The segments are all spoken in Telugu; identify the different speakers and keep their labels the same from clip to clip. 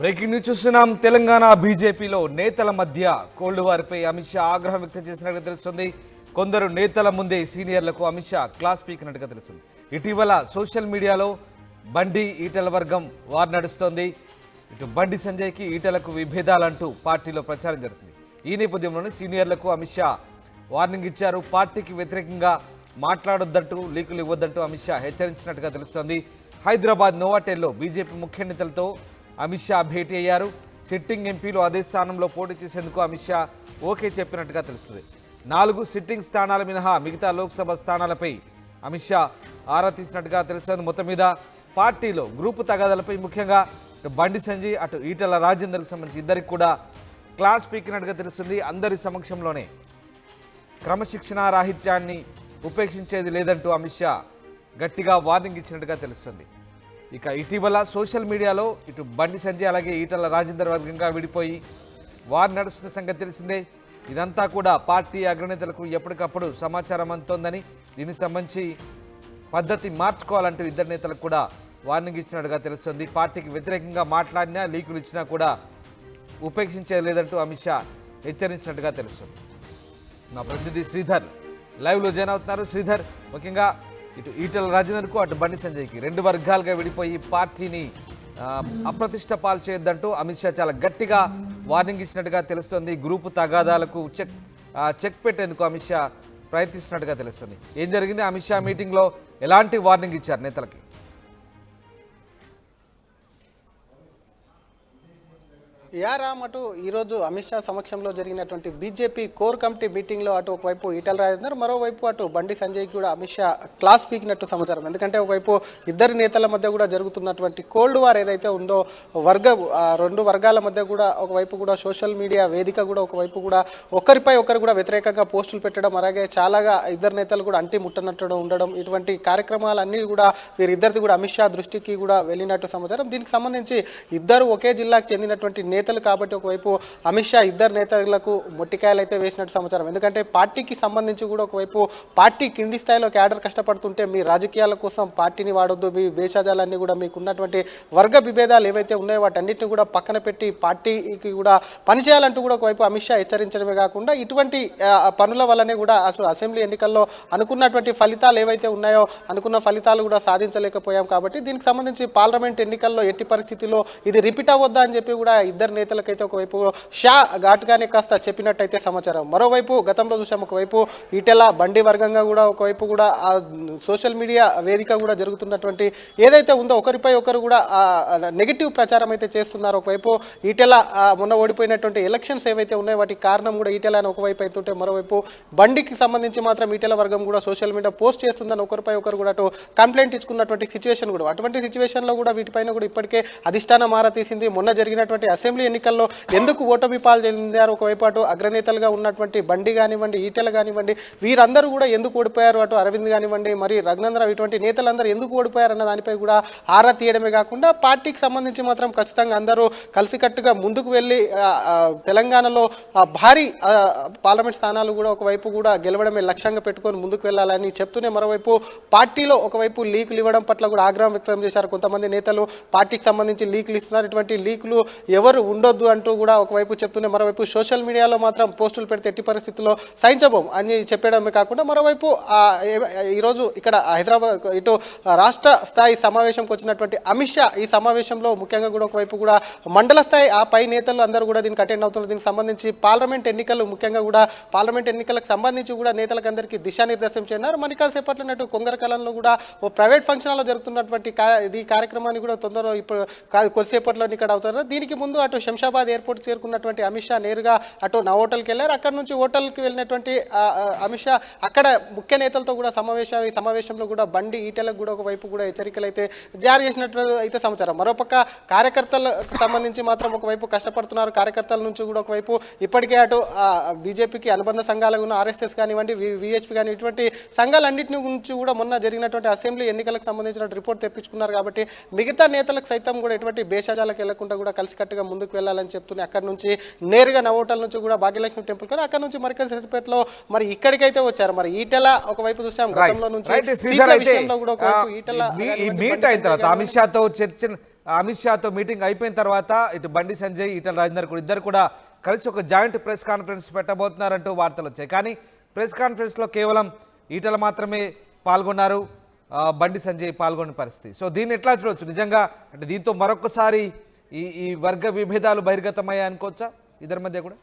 Speaker 1: బ్రేకింగ్ న్యూస్ చూస్తున్నాం. తెలంగాణ బీజేపీలో నేతల మధ్య కోల్డ్ వార్పై అమిత్ షా ఆగ్రహం వ్యక్తం చేసినట్టుగా తెలుస్తుంది. కొందరు నేతల ముందే సీనియర్లకు అమిత్ షా క్లాస్ పీకినట్టుగా తెలుస్తుంది. ఇటీవల సోషల్ మీడియాలో బండి ఈటెల వర్గం వార్ నడుస్తోంది. ఇటు బండి సంజయ్కి ఈటెలకు విభేదాలంటూ పార్టీలో ప్రచారం జరుగుతుంది. ఈ నేపథ్యంలోనే సీనియర్లకు అమిత్ షా వార్నింగ్ ఇచ్చారు. పార్టీకి వ్యతిరేకంగా మాట్లాడొద్దంటూ లీకులు ఇవ్వొద్దంటూ అమిత్ షా హెచ్చరించినట్టుగా తెలుస్తోంది. హైదరాబాద్ నోవాటెల్లో బీజేపీ ముఖ్య నేతలతో అమిత్ షా భేటీ అయ్యారు. సిట్టింగ్ ఎంపీలు అదే స్థానంలో పోటీ చేసేందుకు అమిత్ షా ఓకే చెప్పినట్టుగా తెలుస్తుంది. 4 సిట్టింగ్ స్థానాల మినహా మిగతా లోక్సభ స్థానాలపై అమిత్ షా ఆరా తీసినట్టుగా తెలుస్తుంది. మొత్తం మీద పార్టీలో గ్రూపు తగాదాలపై ముఖ్యంగా బండి సంజయ్ అటు ఈటెల రాజేందర్కు సంబంధించి ఇద్దరికి కూడా క్లాస్ పీకినట్టుగా తెలుస్తుంది. అందరి సమక్షంలోనే క్రమశిక్షణా రాహిత్యాన్ని ఉపేక్షించేది లేదంటూ అమిత్ షా గట్టిగా వార్నింగ్ ఇచ్చినట్టుగా తెలుస్తుంది. ఇక ఇటీవల సోషల్ మీడియాలో ఇటు బండి సంజయ్ అలాగే ఈటెల రాజేందర్ వర్గంగా విడిపోయి వార్ నడుస్తున్న సంగతి తెలిసిందే. ఇదంతా కూడా పార్టీ అగ్రనేతలకు ఎప్పటికప్పుడు సమాచారం అందుతోందని, దీనికి సంబంధించి పద్ధతి మార్చుకోవాలంటూ ఇద్దరు నేతలకు కూడా వార్నింగ్ ఇచ్చినట్టుగా తెలుస్తుంది. పార్టీకి వ్యతిరేకంగా మాట్లాడినా లీకులు ఇచ్చినా కూడా ఉపేక్షించేది లేదంటూ అమిత్ షా హెచ్చరించినట్టుగా తెలుస్తుంది. నా ప్రతినిధి శ్రీధర్ లైవ్లో జాయిన్ అవుతున్నారు. శ్రీధర్, ముఖ్యంగా ఇటు ఈటెల రాజేందర్కు అటు బండి సంజయ్కి 2 వర్గాలుగా విడిపోయి పార్టీని అప్రతిష్ట పాలు చేయొద్దంటూ అమిత్ షా చాలా గట్టిగా వార్నింగ్ ఇచ్చినట్టుగా తెలుస్తుంది. గ్రూపు తగాదాలకు చెక్ పెట్టేందుకు అమిత్ షా ప్రయత్నిస్తున్నట్టుగా తెలుస్తుంది. ఏం జరిగింది? అమిత్ షా మీటింగ్లో ఎలాంటి వార్నింగ్ ఇచ్చారు నేతలకి?
Speaker 2: రామ్, అటు ఈరోజు అమిత్ షా సమక్షంలో జరిగినటువంటి బీజేపీ కోర్ కమిటీ మీటింగ్లో అటు ఒకవైపు ఈటెల రాజేందర్, మరోవైపు అటు బండి సంజయ్కి కూడా అమిత్ షా క్లాస్ పీకినట్టు సమాచారం. ఎందుకంటే ఒకవైపు ఇద్దరు నేతల మధ్య కూడా జరుగుతున్నటువంటి కోల్డ్ వార్ ఏదైతే ఉందో రెండు వర్గాల మధ్య కూడా ఒకవైపు కూడా సోషల్ మీడియా వేదిక కూడా ఒకవైపు కూడా ఒకరిపై ఒకరు కూడా వ్యతిరేకంగా పోస్టులు పెట్టడం, అలాగే చాలాగా ఇద్దరు నేతలు కూడా అంటి ముట్టనట్టు ఉండడం, ఇటువంటి కార్యక్రమాలన్నీ కూడా వీరిద్దరిది కూడా అమిత్ షా దృష్టికి కూడా వెళ్ళినట్టు సమాచారం. దీనికి సంబంధించి ఇద్దరు ఒకే జిల్లాకు చెందినటువంటి నేతలు కాబట్టి ఒకవైపు అమిత్ షా ఇద్దరు నేతలకు మొట్టికాయలు అయితే వేసినట్టు సమాచారం. ఎందుకంటే పార్టీకి సంబంధించి కూడా ఒకవైపు పార్టీ కింది స్థాయిలో క్యాడర్ కష్టపడుతుంటే మీ రాజకీయాల కోసం పార్టీని వాడొద్దు, మీ వేషాజాలన్నీ కూడా మీకు ఉన్నటువంటి వర్గ విభేదాలు ఏవైతే ఉన్నాయో వాటన్నిటిని కూడా పక్కన పెట్టి పార్టీకి కూడా పనిచేయాలంటూ కూడా ఒకవైపు అమిత్ షా హెచ్చరించడమే కాకుండా ఇటువంటి పనుల వల్లనే కూడా అసలు అసెంబ్లీ ఎన్నికల్లో అనుకున్నటువంటి ఫలితాలు ఏవైతే ఉన్నాయో అనుకున్న ఫలితాలు కూడా సాధించలేకపోయాం. కాబట్టి దీనికి సంబంధించి పార్లమెంట్ ఎన్నికల్లో ఎట్టి పరిస్థితుల్లో ఇది రిపీట్ అవ్వద్దా అని చెప్పి కూడా ఇద్దరు నేతలకైతే ఒకవైపు షా ఘాటుగానే కాస్త చెప్పినట్టయితే సమాచారం. మరోవైపు గతంలో చూసాం, ఒకవైపు ఈటెల బండి వర్గంగా కూడా ఒకవైపు కూడా సోషల్ మీడియా వేదిక కూడా జరుగుతున్నటువంటి ఏదైతే ఉందో ఒకరిపై ఒకరు కూడా నెగిటివ్ ప్రచారం అయితే చేస్తున్నారు. ఒకవైపు ఈటెల మొన్న ఓడిపోయినటువంటి ఎలక్షన్స్ ఏవైతే ఉన్నాయో వాటికి కారణం కూడా ఈటెల అని ఒకవైపు అవుతుంటే, మరోవైపు బండికి సంబంధించి మాత్రం ఈటెల వర్గం కూడా సోషల్ మీడియా పోస్ట్ చేస్తుందని ఒకరిపై ఒకరు కూడా అటు కంప్లైంట్ ఇచ్చుకున్నటువంటి సిచ్యువేషన్ కూడా, అటువంటి సిచ్యువేషన్లో కూడా వీటిపైన కూడా ఇప్పటికే అధిష్టానం మారా తీసింది. మొన్న జరిగినటువంటి అసెంబ్లీ ఎన్నికల్లో ఎందుకు ఓటమి పాలు చెందారు, ఒకవైపు అటు అగ్రనేతలుగా ఉన్నటువంటి బండి కానివ్వండి, ఈటెల కానివ్వండి, వీరందరూ కూడా ఎందుకు ఓడిపోయారు, అటు అరవింద్ కానివ్వండి, మరి రఘునందరావు, ఇటువంటి నేతలందరూ ఎందుకు ఓడిపోయారు అన్న దానిపై కూడా ఆరా తీయడమే కాకుండా పార్టీకి సంబంధించి మాత్రం ఖచ్చితంగా అందరూ కలిసికట్టుగా ముందుకు వెళ్ళి తెలంగాణలో భారీ పార్లమెంట్ స్థానాలు కూడా ఒకవైపు కూడా గెలవడమే లక్ష్యంగా పెట్టుకొని ముందుకు వెళ్ళాలని చెప్తూనే, మరోవైపు పార్టీలో ఒకవైపు లీకులు ఇవ్వడం పట్ల కూడా ఆగ్రహం వ్యక్తం చేశారు. కొంతమంది నేతలు పార్టీకి సంబంధించి లీకులు ఇస్తున్నారు, ఇటువంటి లీకులు ఎవరు ఉండొద్దు అంటూ కూడా ఒకవైపు చెప్తూనే, మరోవైపు సోషల్ మీడియాలో మాత్రం పోస్టులు పెడితే ఎట్టి పరిస్థితుల్లో సహించబోం అని చెప్పడమే కాకుండా, మరోవైపు ఈరోజు ఇక్కడ హైదరాబాద్ ఇటు రాష్ట్ర స్థాయి సమావేశంకి వచ్చినటువంటి అమిత్ షా ఈ సమావేశంలో ముఖ్యంగా కూడా ఒకవైపు కూడా మండల స్థాయి ఆ పై నేతలు అందరూ కూడా దీనికి అటెండ్ అవుతున్నారు. దీనికి సంబంధించి పార్లమెంట్ ఎన్నికలు ముఖ్యంగా కూడా పార్లమెంట్ ఎన్నికలకు సంబంధించి కూడా నేతలకు అందరికీ దిశానిర్దేశం చేయన్నారు. మరికాల సేపట్లోనట్టు కొంగరకాలంలో కూడా ఓ ప్రైవేట్ ఫంక్షన్లో జరుగుతున్నటువంటి ఈ కార్యక్రమాన్ని కూడా తొందరలో ఇప్పుడు కొద్దిసేపట్లో ఇక్కడ అవుతారు. దీనికి ముందు అటు శంషాబాద్ ఎయిర్పోర్ట్ చేరుకున్నటువంటి అమిత్ షా నేరుగా అటు నా హోటల్కి వెళ్ళారు. అక్కడ నుంచి హోటల్కి వెళ్ళినటువంటి అమిత్ షా అక్కడ ముఖ్య నేతలతో కూడా ఈ సమావేశంలో కూడా బండి ఈటెలకు కూడా ఒకవైపు కూడా హెచ్చరికలు అయితే జారీ చేసినట్లు అయితే సమాచారం. మరోపక్క కార్యకర్తలకు సంబంధించి మాత్రం ఒకవైపు కష్టపడుతున్నారు. కార్యకర్తల నుంచి కూడా ఒకవైపు ఇప్పటికే అటు బీజేపీకి అనుబంధ సంఘాలు ఉన్న ఆర్ఎస్ఎస్ కానివ్వండి, విహెచ్పి కానీ ఇటువంటి సంఘాలన్నింటినీ గురించి కూడా మొన్న జరిగినటువంటి అసెంబ్లీ ఎన్నికలకు సంబంధించిన రిపోర్ట్ తెప్పించుకున్నారు. కాబట్టి మిగతా నేతలకు సైతం కూడా ఎటువంటి భేషజాలకు వెళ్లకుండా కూడా కలిసికట్టుగా ముందుకు వెళ్ళాలని చెప్తూనే అక్కడ నుంచి నేరుగా నవోటల్ నుంచి కూడా భాగ్యలక్ష్మి టెంపుల్ కానీ అక్కడ నుంచి మరికల్ సిద్దిపేటలో మరి ఇక్కడికైతే వచ్చారు. మరి ఈటెల ఒకవైపు చూసాం గతంలో నుంచి
Speaker 1: అమిత్ షాతో అమిత్ షాతో మీటింగ్ అయిపోయిన తర్వాత ఇటు బండి సంజయ్ ఈటల రాజేందర్ కూడా ఇద్దరు కూడా కలిసి ఒక జాయింట్ ప్రెస్ కాన్ఫరెన్స్ పెట్టబోతున్నారంటూ వార్తలు వచ్చాయి. కానీ ప్రెస్ కాన్ఫరెన్స్లో కేవలం ఈటల మాత్రమే పాల్గొన్నారు, బండి సంజయ్ పాల్గొన్న పరిస్థితి. సో దీన్ని ఎట్లా చూడవచ్చు? నిజంగా అంటే దీంతో మరొకసారి ఈ వర్గ విభేదాలు బహిర్గతమయ్యాయి అనుకోవచ్చా ఇద్దరి మధ్య కూడా?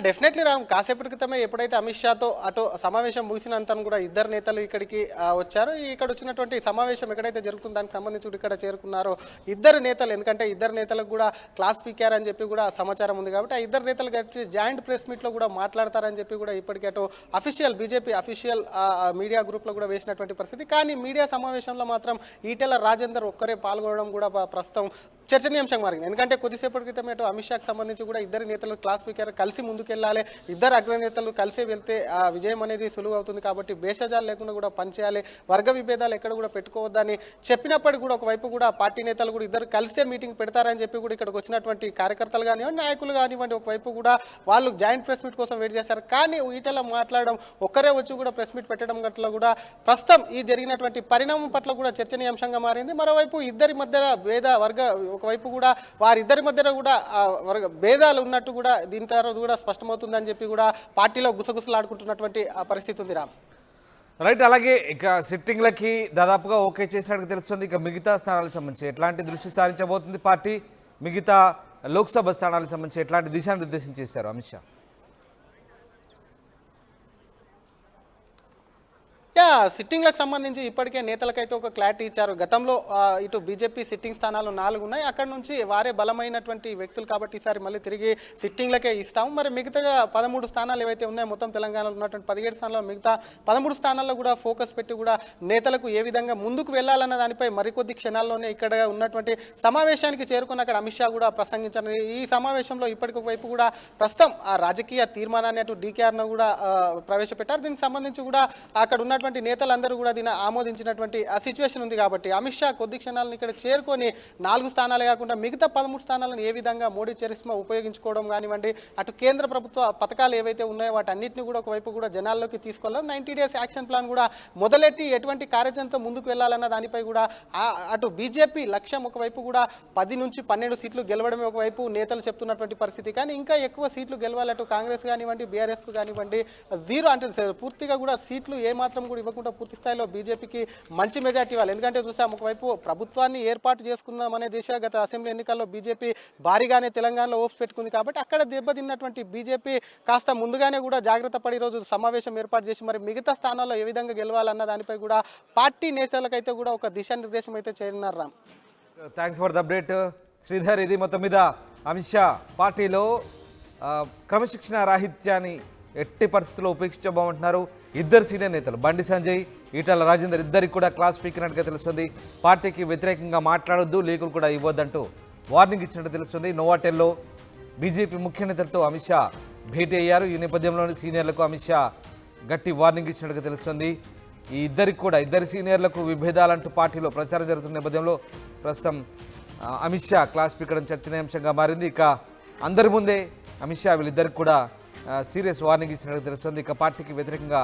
Speaker 2: డెఫినెట్లీ రామ్, కాసేపటి క్రితమే ఎప్పుడైతే అమిత్ షాతో అటు సమావేశం ముగిసినంత కూడా ఇద్దరు నేతలు ఇక్కడికి వచ్చారు. ఇక్కడ వచ్చినటువంటి సమావేశం ఎక్కడైతే జరుగుతుందో దానికి సంబంధించి ఇక్కడ చేరుకున్నారో ఇద్దరు నేతలు, ఎందుకంటే ఇద్దరు నేతలకు కూడా క్లాస్ పీకారు అని చెప్పి కూడా సమాచారం ఉంది కాబట్టి ఆ ఇద్దరు నేతలు కలిసి జాయింట్ ప్రెస్ మీట్లో కూడా మాట్లాడతారని చెప్పి కూడా ఇప్పటికే అటు అఫీషియల్ బీజేపీ అఫీషియల్ మీడియా గ్రూప్లో కూడా వేసినటువంటి పరిస్థితి. కానీ మీడియా సమావేశంలో మాత్రం ఈటెల రాజేందర్ ఒక్కరే పాల్గొనడం కూడా ప్రస్తుతం చర్చనీయాంశంగా మారింది. ఎందుకంటే కొద్దిసేపటి క్రితం అటు అమిత్ షాకి సంబంధించి కూడా ఇద్దరు నేతలు క్లాస్ స్పీకర్ కలిసి ముందుకెళ్ళాలి, ఇద్దరు అగ్రనేతలు కలిసి వెళ్తే ఆ విజయం అనేది సులువు అవుతుంది కాబట్టి భేషజాలు లేకుండా కూడా పనిచేయాలి, వర్గ విభేదాలు ఎక్కడ కూడా పెట్టుకోవద్దని చెప్పినప్పటికీ కూడా ఒకవైపు కూడా పార్టీ నేతలు కూడా ఇద్దరు కలిసే మీటింగ్ పెడతారని చెప్పి కూడా ఇక్కడికి వచ్చినటువంటి కార్యకర్తలు కానివ్వండి, నాయకులు కానివ్వండి, ఒకవైపు కూడా వాళ్ళు జాయింట్ ప్రెస్ మీట్ కోసం వెయిట్ చేశారు. కానీ ఈటెల మాట్లాడడం, ఒక్కరే వచ్చి కూడా ప్రెస్ మీట్ పెట్టడం గట్ల కూడా ప్రస్తుతం ఈ జరిగినటువంటి పరిణామం పట్ల కూడా చర్చనీయాంశంగా మారింది. మరోవైపు ఇద్దరి మధ్య వర్గ ఒకవైపు కూడా వారిద్దరి మధ్య కూడా భేదాలు ఉన్నట్టు కూడా దీని తర్వాత కూడా స్పష్టమవుతుందని చెప్పి కూడా పార్టీలో గుసగుసలాడుకుంటున్నటువంటి పరిస్థితి ఉంది రామ్.
Speaker 1: రైట్, అలాగే ఇక సిట్టింగ్లకి దాదాపుగా ఓకే చేసినట్టు తెలుస్తుంది. ఇక మిగతా స్థానాలకు సంబంధించి ఎట్లాంటి దృష్టి సారించబోతుంది పార్టీ? మిగతా లోక్సభ స్థానాలకు సంబంధించి ఎట్లాంటి దిశానిర్దేశం చేశారు అమిత్ షా?
Speaker 2: సిట్టింగ్లకు సంబంధించి ఇప్పటికే నేతలకైతే ఒక క్లారిటీ ఇచ్చారు. గతంలో ఇటు బీజేపీ సిట్టింగ్ స్థానాలు 4 ఉన్నాయి, అక్కడ నుంచి వారే బలమైనటువంటి వ్యక్తులు కాబట్టి ఈసారి మళ్ళీ తిరిగి సిట్టింగ్లకే ఇస్తాము. మరి మిగతా 13 స్థానాలు ఏవైతే ఉన్నాయో మొత్తం తెలంగాణలో ఉన్నటువంటి 17 స్థానాల్లో మిగతా 13 స్థానాల్లో కూడా ఫోకస్ పెట్టి కూడా నేతలకు ఏ విధంగా ముందుకు వెళ్లాలన్న దానిపై మరికొద్ది క్షణాల్లోనే ఇక్కడ ఉన్నటువంటి సమావేశానికి చేరుకున్న అక్కడ అమిత్ షా కూడా ప్రసంగించారు. ఈ సమావేశంలో ఇప్పటికి ఒకవైపు కూడా ప్రస్తుతం ఆ రాజకీయ తీర్మానాన్ని అటు డీకేఆర్ను కూడా ప్రవేశపెట్టారు. దీనికి సంబంధించి కూడా అక్కడ ఉన్నటువంటి నేతలందరూ కూడా దీన్ని ఆమోదించినటువంటి ఆ సిచ్యువేషన్ ఉంది కాబట్టి అమిత్ షా కొద్ది క్షణాలను ఇక్కడ చేరుకొని 4 స్థానాలే కాకుండా మిగతా 13 స్థానాలను ఏ విధంగా మోడీ చరిస్మా ఉపయోగించుకోవడం కానివ్వండి, అటు కేంద్ర ప్రభుత్వ పథకాలు ఏవైతే ఉన్నాయో వాటన్నిటిని కూడా ఒకవైపు కూడా జనాల్లోకి తీసుకోవాలి, 90 డేస్ యాక్షన్ ప్లాన్ కూడా మొదలెట్టి ఎటువంటి కార్యాచరణతో ముందుకు వెళ్లాలన్న దానిపై కూడా అటు బీజేపీ లక్ష్యం ఒకవైపు కూడా 10 నుంచి 12 సీట్లు గెలవడమే ఒకవైపు నేతలు చెప్తున్నటువంటి పరిస్థితి. కానీ ఇంకా ఎక్కువ సీట్లు గెలవాలి, అటు కాంగ్రెస్ కానివ్వండి, బీఆర్ఎస్కు కానివ్వండి, జీరో అంటే పూర్తిగా కూడా సీట్లు ఏమాత్రం కూడా ఇవ్వకుండా పూర్తి స్థాయిలో బీజేపీకి మంచి మెజార్టీ ఇవ్వాలి. ఎందుకంటే చూసాం ఒకవైపు ప్రభుత్వాన్ని ఏర్పాటు చేసుకుందామనే దిశగా గత అసెంబ్లీ ఎన్నికల్లో బీజేపీ భారీగానే తెలంగాణలో ఓప్స్ పెట్టుకుంది కాబట్టి అక్కడ దెబ్బతిన్నటువంటి బీజేపీ కాస్త ముందుగానే కూడా జాగ్రత్త పడి రోజు సమావేశం ఏర్పాటు చేసి మరి మిగతా స్థానాల్లో ఏ విధంగా గెలవాలన్న దానిపై కూడా పార్టీ నేతలకైతే కూడా ఒక దిశానిర్దేశం అయితే చేయనున్నారు Ram.
Speaker 1: Thanks for the update Sridhar. ఇది మొత్తం మీద అమిత్ షా పార్టీలో క్రమశిక్షణ రాహిత్యాన్ని ఎట్టి పరిస్థితుల్లో ఉపేక్షించబోమంటున్నారు. ఇద్దరు సీనియర్ నేతలు బండి సంజయ్, ఈటల రాజేందర్ ఇద్దరికి కూడా క్లాస్ పీకినట్టుగా తెలుస్తుంది. పార్టీకి వ్యతిరేకంగా మాట్లాడొద్దు, లీకులు కూడా ఇవ్వద్దంటూ వార్నింగ్ ఇచ్చినట్టు తెలుస్తుంది. నోవాటెల్లో బీజేపీ ముఖ్య నేతలతో అమిత్ షా భేటీ అయ్యారు. ఈ నేపథ్యంలోని సీనియర్లకు అమిత్ షా గట్టి వార్నింగ్ ఇచ్చినట్టుగా తెలుస్తుంది. ఈ ఇద్దరు సీనియర్లకు విభేదాలంటూ పార్టీలో ప్రచారం జరుగుతున్న నేపథ్యంలో ప్రస్తుతం అమిత్ షా క్లాస్ పీకడం చర్చనీయాంశంగా మారింది. ఇక అందరి ముందే అమిత్ షా వీళ్ళిద్దరికి కూడా సీరియస్ వార్నింగ్ ఇచ్చినట్టు తెలుస్తుంది. ఇక పార్టీకి వ్యతిరేకంగా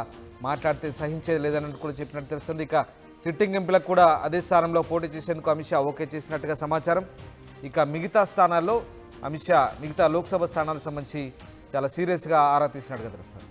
Speaker 1: మాట్లాడితే సహించేది లేదన్నట్టు కూడా చెప్పినట్టు తెలుస్తుంది. ఇక సిట్టింగ్ ఎంపీలకు కూడా అదే స్థానంలో పోటీ చేసేందుకు అమిత్ షా ఓకే చేసినట్టుగా సమాచారం. ఇక మిగతా స్థానాల్లో అమిత్ షా మిగతా లోక్సభ స్థానాలకు సంబంధించి చాలా సీరియస్గా ఆరా తీసినట్టుగా తెలుస్తుంది.